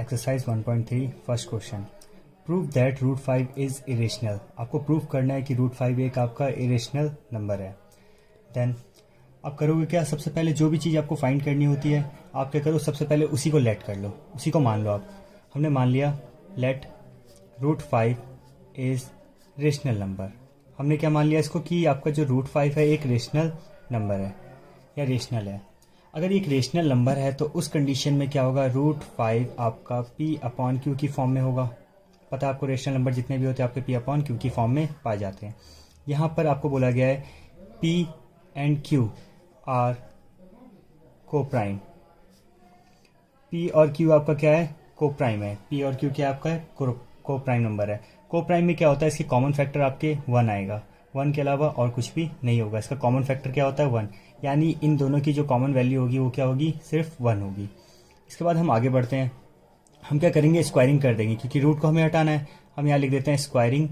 Exercise 1.3 first question. Prove that root 5 is irrational. आपको prove करना है कि रूट 5 एक आपका इरेशनल नंबर है। देन आप करोगे क्या, सबसे पहले जो भी चीज़ आपको फाइंड करनी होती है आप क्या करो, सबसे पहले उसी को लेट कर लो, उसी को मान लो आप। हमने मान लिया let root 5 is rational number. हमने क्या मान लिया इसको कि आपका जो रूट 5 है एक रेशनल नंबर है या रेशनल है। अगर एक रेशनल नंबर है तो उस कंडीशन में क्या होगा, रूट 5 आपका पी अपॉन क्यू की फॉर्म में होगा। पता है आपको रेशनल नंबर जितने भी होते हैं आपके पी अपॉन क्यू की फॉर्म में पाए जाते हैं। यहाँ पर आपको बोला गया है पी एंड क्यू आर को प्राइम। पी और क्यू आपका क्या है, को प्राइम है। पी और क्यू क्या आपका है, को प्राइम नंबर है। को प्राइम में क्या होता है, इसके कॉमन फैक्टर आपके 1 आएगा। 1 के अलावा और कुछ भी नहीं होगा। इसका कॉमन फैक्टर क्या होता है, 1। यानी इन दोनों की जो कॉमन वैल्यू होगी वो क्या होगी, सिर्फ 1 होगी। इसके बाद हम आगे बढ़ते हैं। हम क्या करेंगे, स्क्वायरिंग कर देंगे क्योंकि रूट को हमें हटाना है। हम यहाँ लिख देते हैं squaring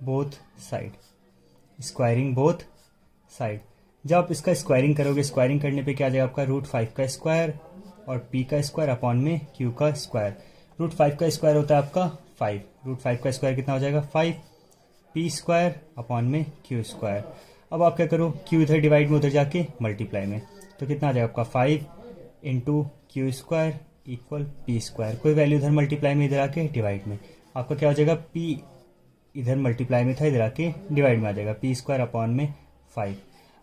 both side. Squaring both side. जब आप इसका स्क्वायरिंग करोगे, स्क्वायरिंग करने पे क्या आ जाएगा आपका, रूट 5 का स्क्वायर और पी का स्क्वायर अपॉन में क्यू का स्क्वायर। रूट 5 का स्क्वायर होता है आपका 5। रूट 5 का स्क्वायर कितना हो जाएगा, 5 पी स्क्वायर अपॉन में क्यू स्क्वायर। अब आप क्या करो, क्यू इधर डिवाइड में उधर जाके मल्टीप्लाई में, तो कितना आ जाएगा आपका 5 into Q square equal P square. कोई वैल्यू इधर मल्टीप्लाई में इधर आके डिवाइड में, आपका क्या हो जाएगा, पी इधर मल्टीप्लाई में था इधर आके डिवाइड में आ जाएगा, पी स्क्वायर अपॉन में 5।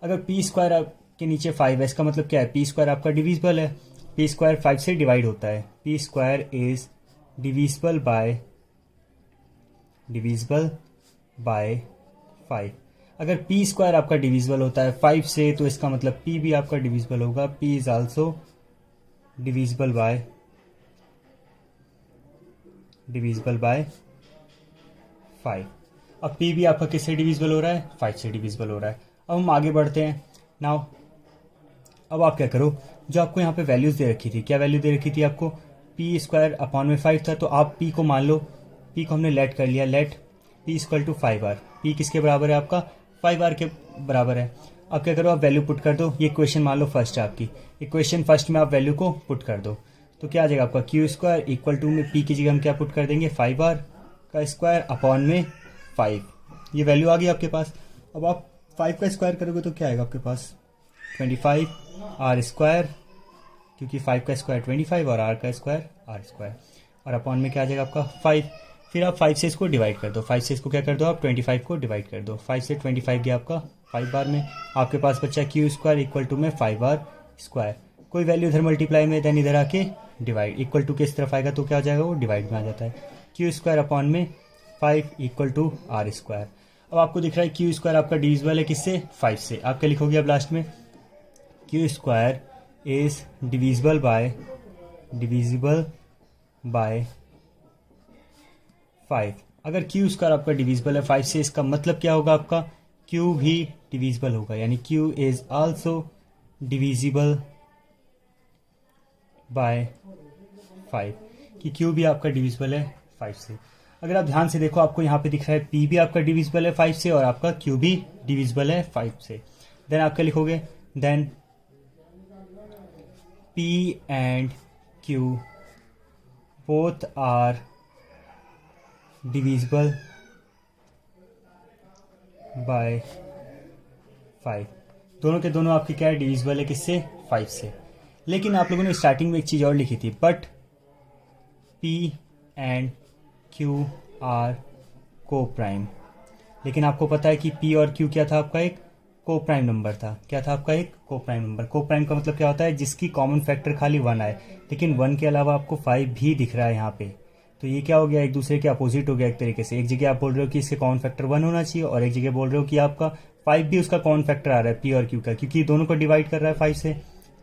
अगर पी स्क्वायर के नीचे 5 है इसका मतलब क्या है, पी स्क्वायर आपका डिविजिबल है। पी स्क्वायर 5 से डिवाइड होता है। P square is divisible by 5। अगर पी स्क्वायर आपका डिविजिबल होता है 5 से तो इसका मतलब पी भी आपका डिविजिबल होगा। P is also divisible by 5। अब पी भी आपका किससे डिविजिबल हो रहा है, 5 से डिविजिबल हो रहा है। अब हम आगे बढ़ते हैं। नाउ अब आप क्या करो, जो आपको यहाँ पे वैल्यूज दे रखी थी, क्या वैल्यू दे रखी थी आपको, पी स्क्वायर अपॉन में 5 था, तो आप पी को मान लो। पी को हमने लेट कर लिया, let P equal to 5R। P किसके बराबर है आपका, 5R के बराबर है। अब क्या करो, आप वैल्यू पुट कर दो। ये इक्वेशन मान लो फर्स्ट है आपकी, इक्वेशन फर्स्ट में आप वैल्यू को पुट कर दो तो क्या आ जाएगा आपका, क्यू स्क्वायर इक्वल टू में पी की जगह हम क्या पुट कर देंगे, 5R का स्क्वायर अपॉन में 5। ये वैल्यू आ गई आपके पास। अब आप 5 का स्क्वायर करोगे तो क्या आएगा आपके पास, 25R स्क्वायर, क्योंकि 5 का स्क्वायर 25 और R का स्क्वायर R स्क्वायर, और अपॉन में क्या आ जाएगा आपका 5। फिर आप 5 से इसको डिवाइड कर दो। 5 से इसको क्या कर दो आप, 25 को डिवाइड कर दो। 5 से 25 गया आपका 5 बार में, आपके पास बच्चा क्यू स्क्वायर इक्वल टू में 5R स्क्वायर। कोई वैल्यू इधर मल्टीप्लाई में, देन इधर आके डिवाइड, इक्वल टू के इस तरफ आएगा तो क्या हो जाएगा, वो डिवाइड में आ जाता है। क्यू स्क्वायर अपॉन में 5 इक्वल टू R स्क्वायर। अब आपको दिख रहा है क्यू स्क्वायर आपका डिविजिबल है किससे, 5 से। आप क्या लिखोगे अब लास्ट में, Q square is divisible by 5। अगर क्यू स्क्वायर आपका डिविजिबल है 5 से, इसका मतलब क्या होगा आपका, क्यू भी डिविजिबल होगा। यानी Q is also divisible by 5, कि क्यू भी आपका डिविजिबल है 5 से। अगर आप ध्यान से देखो, आपको यहाँ पे दिख रहा है पी भी आपका डिविजिबल है 5 से और आपका क्यू भी डिविजिबल है 5 से। देन आप क्या लिखोगे, then P and Q both are divisible by 5। दोनों के दोनों आपके क्या है, डिविजिबल है किससे, 5 से। लेकिन आप लोगों ने स्टार्टिंग में एक चीज़ और लिखी थी, but P and Q R को प्राइम। लेकिन आपको पता है कि पी और क्यू क्या था आपका, एक को प्राइम नंबर था। क्या था आपका, एक को प्राइम नंबर। को प्राइम का मतलब क्या होता है, जिसकी कॉमन फैक्टर खाली 1 आए, लेकिन 1 के अलावा आपको 5 भी दिख रहा है यहाँ पे। तो ये क्या हो गया, एक दूसरे के अपोजिट हो गया एक तरीके से। एक जगह आप बोल रहे हो कि इसके कॉमन फैक्टर 1 होना चाहिए और एक जगह बोल रहे हो कि आपका 5 भी उसका कॉमन फैक्टर आ रहा है पी और क्यू का, क्योंकि दोनों को डिवाइड कर रहा है 5 से।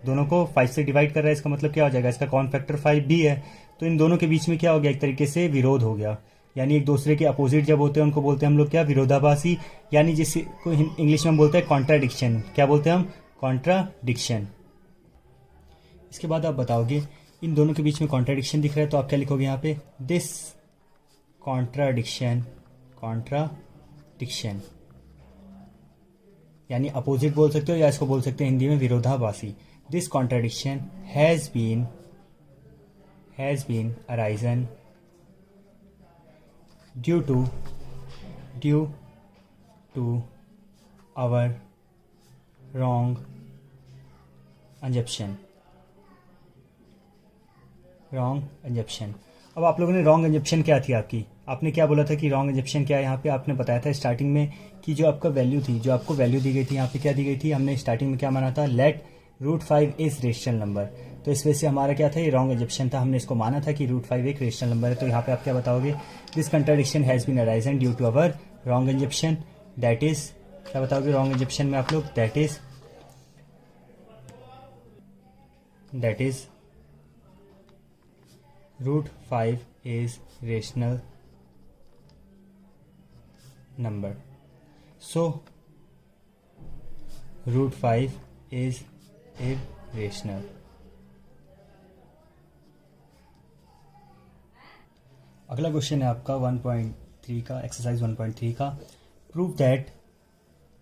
दोनों को 5 से डिवाइड कर रहा है, इसका मतलब क्या हो जाएगा, इसका कॉमन फैक्टर 5 भी है। तो इन दोनों के बीच में क्या हो गया, एक तरीके से विरोध हो गया। यानी एक दूसरे के अपोजिट जब होते हैं उनको बोलते हैं हम लोग क्या, विरोधाभासी। यानी जिसको इंग्लिश में बोलते हैं कॉन्ट्राडिक्शन। क्या बोलते हैं हम, कॉन्ट्राडिक्शन। इसके बाद आप बताओगे इन दोनों के बीच में कॉन्ट्राडिक्शन दिख रहा है, तो आप क्या लिखोगे यहाँ पे, दिस कॉन्ट्राडिक्शन यानी अपोजिट बोल सकते हो या इसको बोल सकते हैं हिंदी में विरोधाभासी। This contradiction has been has been arisen due to our wrong assumption. अब आप लोगों ने रॉन्ग अंजप्शन क्या थी आपकी, आपने क्या बोला था कि रॉन्ग अंजप्शन क्या है। यहाँ पे आपने बताया था स्टार्टिंग में कि जो आपका वैल्यू थी, जो आपको वैल्यू दी गई थी, यहाँ पे क्या दी गई थी, हमने स्टार्टिंग में क्या माना था, लेट √5 इज रेशनल नंबर। तो इस वजह से हमारा क्या था, ये रॉन्ग अंजप्शन था, हमने इसको माना था कि √5 एक रेशनल नंबर है। तो यहाँ पे आप क्या बताओगे, this contradiction has been arisen due to our wrong assumption, that is, क्या बताओगे रॉन्ग अंजप्शन में आप लोग, that is √5 is rational number. So √5 is irrational. अगला क्वेश्चन है आपका 1.3 का, एक्सरसाइज 1.3 का, प्रूव दैट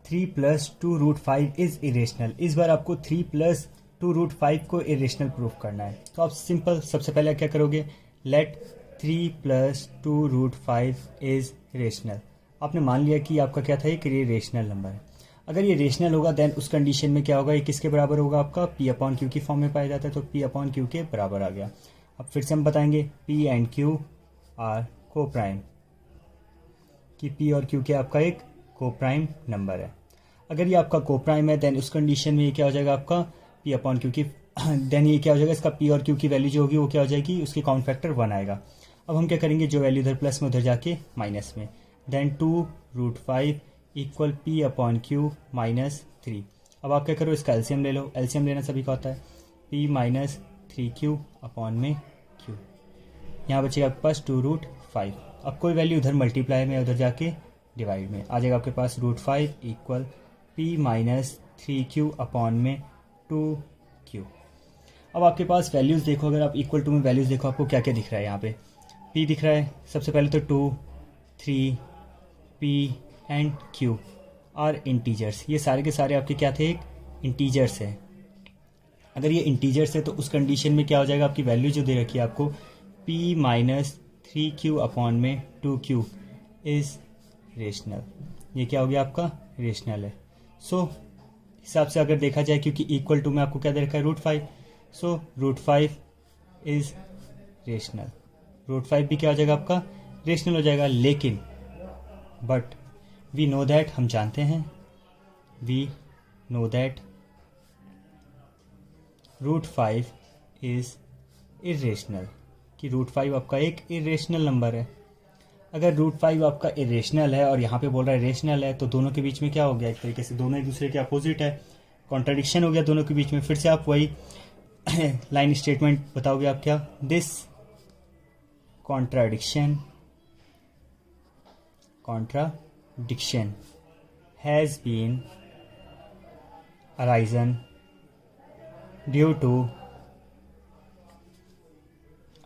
3 + 2√5 इज इरेशनल। इस बार आपको 3 + 2√5 को इरेशनल प्रूफ करना है। तो आप सिंपल सबसे पहले क्या करोगे, लेट 3 + 2√5 इज रेशनल। आपने मान लिया कि आपका क्या था, एक रेशनल नंबर है। अगर ये रेशनल होगा देन उस कंडीशन में क्या होगा, ये किसके बराबर होगा, आपका P/Q की फॉर्म में पाया जाता है, तो P/Q के बराबर आ गया। अब फिर से हम बताएंगे P एंड Q आर को प्राइम, कि P और Q के आपका एक को प्राइम नंबर है। अगर ये आपका को प्राइम है देन उस कंडीशन में ये क्या हो जाएगा, आपका P/Q की, देन ये क्या हो जाएगा, इसका P और Q की वैल्यू जो होगी वो क्या हो जाएगी, उसकी काउंट फैक्टर 1 आएगा। अब हम क्या करेंगे, जो वैल्यू इधर प्लस में उधर जाके माइनस में, देन 2√5 = P/Q - 3। अब आप क्या करो, इसका एलसीएम ले लो, एलसीएम लेना सभी का होता है, P - 3Q/Q। यहाँ बचेगा आपके पास 2√5। अब कोई वैल्यू उधर मल्टीप्लाई में उधर जाके डिवाइड में आ जाएगा आपके पास, √5 = P - 3Q/2Q। अब आपके पास वैल्यूज़ देखो, अगर आप इक्वल टू में वैल्यूज़ देखो, आपको क्या क्या दिख रहा है, यहाँ पे P दिख रहा है सबसे पहले, तो 2, 3, P and Q are integers. ये सारे के सारे आपके क्या थे, एक इंटीजर्स है। अगर ये इंटीजर्स है तो उस कंडीशन में क्या हो जाएगा, आपकी वैल्यू जो दे रखी है आपको P - 3Q/2Q इज रेशनल। ये क्या हो गया, आपका रेशनल है। सो हिसाब से अगर देखा जाए, क्योंकि इक्वल टू में आपको क्या दे रखा है, √5, सो √5 इज रेशनल। √5 भी क्या हो जाएगा, आपका रेशनल हो जाएगा। लेकिन बट वी नो दैट, हम जानते हैं, we know that √5 is irrational, कि √5 आपका एक इरेशनल नंबर है। अगर √5 आपका इरेशनल है और यहाँ पे बोल रहा है रेशनल है, तो दोनों के बीच में क्या हो गया, एक तरीके से दोनों एक दूसरे के अपोजिट है, कॉन्ट्राडिक्शन हो गया दोनों के बीच में। फिर से आप वही लाइन स्टेटमेंट बताओगे आप, क्या, this contradiction has been arisen due to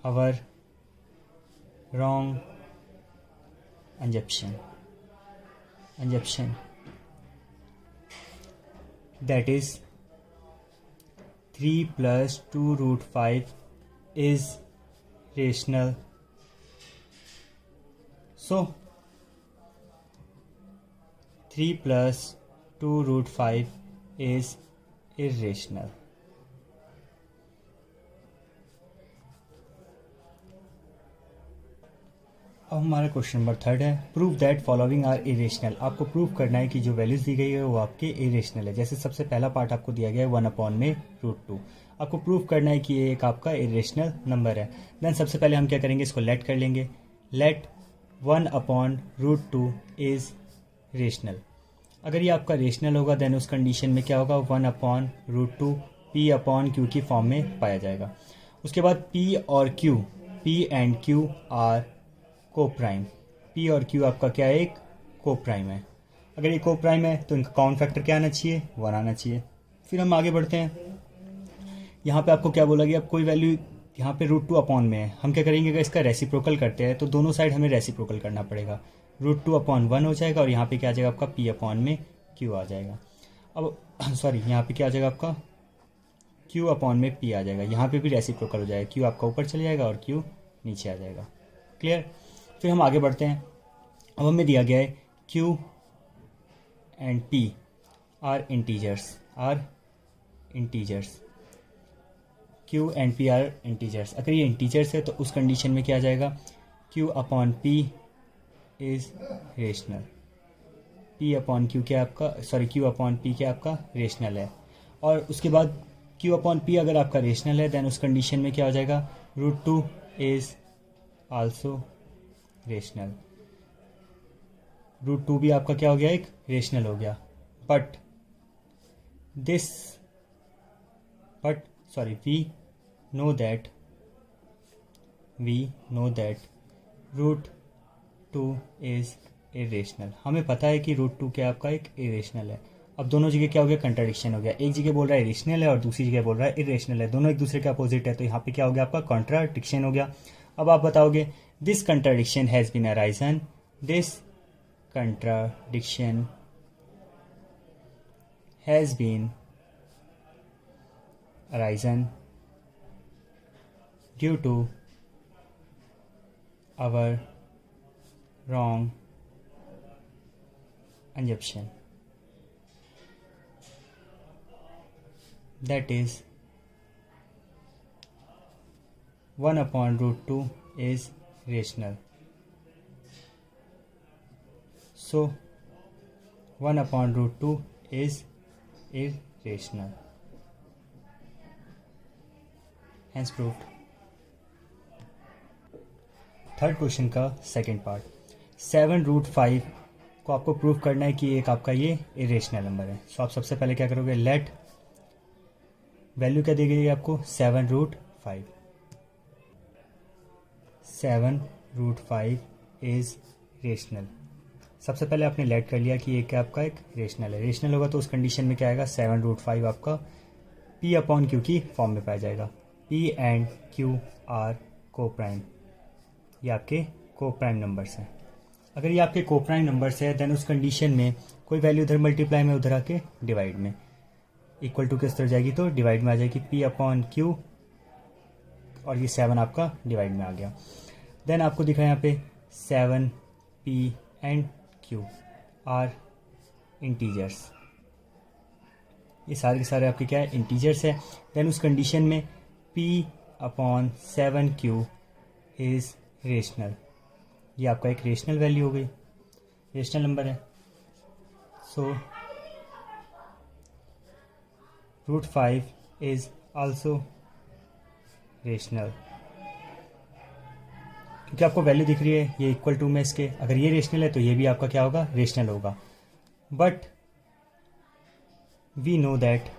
our wrong assumption, that is 3 + 2√5 is rational. So 3 + 2√5 is irrational. अब हमारा क्वेश्चन नंबर 3 है, prove that following are irrational. आपको प्रूव करना है कि जो वैल्यूज दी गई है वो आपके इरेशनल है। जैसे सबसे पहला पार्ट आपको दिया गया है 1/√2, आपको प्रूव करना है कि ये एक आपका इरेशनल नंबर है। देन सबसे पहले हम क्या करेंगे, इसको लेट कर लेंगे, लेट 1/√2 इज रेशनल। अगर ये आपका रेशनल होगा देन उस कंडीशन में क्या होगा, 1/√2 P/Q की फॉर्म में पाया जाएगा। उसके बाद P और Q, P and Q are coprime, P और Q आपका क्या है, एक को प्राइम है। अगर ये को प्राइम है तो इनका काउंट फैक्टर क्या आना चाहिए, 1 आना चाहिए। फिर हम आगे बढ़ते हैं, यहाँ पे आपको क्या बोला गया, अब कोई वैल्यू यहाँ पे √2 अपॉन में है, हम क्या करेंगे, अगर इसका रेसिप्रोकल करते हैं तो दोनों साइड हमें रेसिप्रोकल करना पड़ेगा, √2/1 हो जाएगा और यहाँ पे क्या आ जाएगा आपका P/Q आ जाएगा। अब सॉरी, यहाँ पे क्या आ जाएगा आपका क्यू अपॉन में पी आ जाएगा, यहाँ पे भी रेसिप्रोकल हो जाएगा, क्यू आपका ऊपर चले जाएगा और क्यू नीचे आ जाएगा। क्लियर। फिर हम आगे बढ़ते हैं। अब हमें दिया गया है Q and P R integers, Q and P R integers. अगर ये इंटीजर्स है तो उस कंडीशन में क्या आ जाएगा, Q upon P is rational, P upon Q क्या आपका, सॉरी क्यू अपॉन पी क्या आपका रेशनल है। और उसके बाद क्यू अपॉन पी अगर आपका रेशनल है देन उस कंडीशन में क्या हो जाएगा, √2 इज आल्सो रेशनल। √2 भी आपका क्या हो गया, एक रेशनल हो गया। But we know that √2 is irrational। हमें पता है कि √2 क्या आपका एक इरेशनल है। अब दोनों जगह क्या हो गया, कंट्राडिक्शन हो गया। एक जगह बोल रहा है इरेशनल है और दूसरी जगह बोल रहा है इरेशनल है, दोनों एक दूसरे के अपोजिट है, तो यहाँ पे क्या हो गया आपका कॉन्ट्राडिक्शन हो गया। अब आप बताओगे this contradiction has been arisen, this contradiction has been arisen due to our wrong assumption, that is 1/√2 is rational. So 1/√2 is irrational. Hence proved. Third question का सेकंड पार्ट, 7√5 को आपको प्रूव करना है कि एक आपका ये इरेशनल नंबर है। सो आप सबसे पहले क्या करोगे, लेट वैल्यू क्या दी गई है आपको, 7√5। 7√5 इज रेशनल। सबसे पहले आपने लेट कर लिया कि ये क्या आपका एक रेशनल है। रेशनल होगा तो उस कंडीशन में क्या आएगा, 7√5 आपका पी अपॉन क्यू की फॉर्म में पाया जाएगा। पी एंड क्यू आर को प्राइम, ये आपके को प्राइम नंबर्स हैं। अगर ये आपके को प्राइम नंबर्स है देन उस कंडीशन में कोई वैल्यू उधर मल्टीप्लाई में उधर आके डिवाइड में, इक्वल टू किस तरह जाएगी तो डिवाइड में आ जाएगी, पी अपॉन क्यू और ये 7 आपका डिवाइड में आ गया। देन आपको दिख रहा है यहाँ पे 7 P and Q R integers, ये सारे के सारे आपके क्या है, इंटीजर्स है। देन उस कंडीशन में p upon 7q is rational, ये आपका एक रेशनल वैल्यू हो गई, रेशनल नंबर है। सो √5 इज आल्सो रेशनल, क्योंकि आपको वैल्यू दिख रही है ये इक्वल टू में इसके, अगर ये रेशनल है तो ये भी आपका क्या होगा, रेशनल होगा। But we know that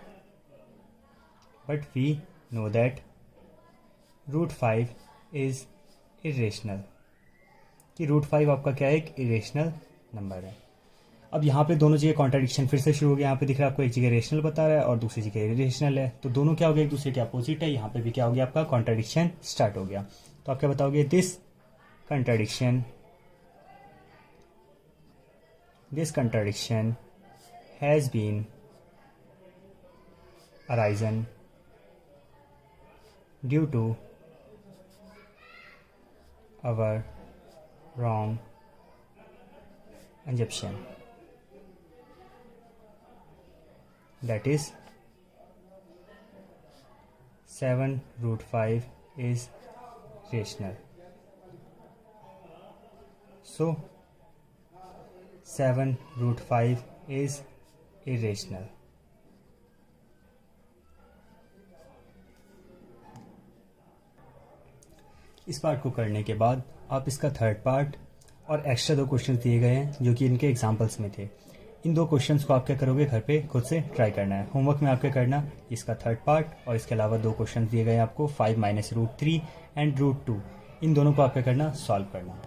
√5 is irrational, कि √5 आपका क्या है, एक इरेशनल नंबर है। अब यहाँ पे दोनों जगह कॉन्ट्राडिक्शन फिर से शुरू हो गया। यहाँ पे दिख रहा है आपको एक जगह रेशनल बता रहा है और दूसरी जगह इरेशनल है, तो दोनों क्या हो गया, एक दूसरे के अपोजिट है। यहाँ पे भी क्या हो गया आपका कॉन्ट्राडिक्शन स्टार्ट हो गया। तो आप क्या बताओगे, this contradiction has been arisen due to our wrong assumption, that is 7√5 is rational. So 7√5 is irrational. इस पार्ट को करने के बाद आप इसका थर्ड पार्ट और एक्स्ट्रा 2 क्वेश्चन दिए गए हैं जो कि इनके एग्जाम्पल्स में थे, इन 2 क्वेश्चंस को आप क्या करोगे, घर पे खुद से ट्राई करना है। होमवर्क में आप क्या करना, इसका थर्ड पार्ट और इसके अलावा 2 क्वेश्चन दिए गए हैं आपको, 5 - √3 एंड √2, इन दोनों को आप क्या करना, सॉल्व करना।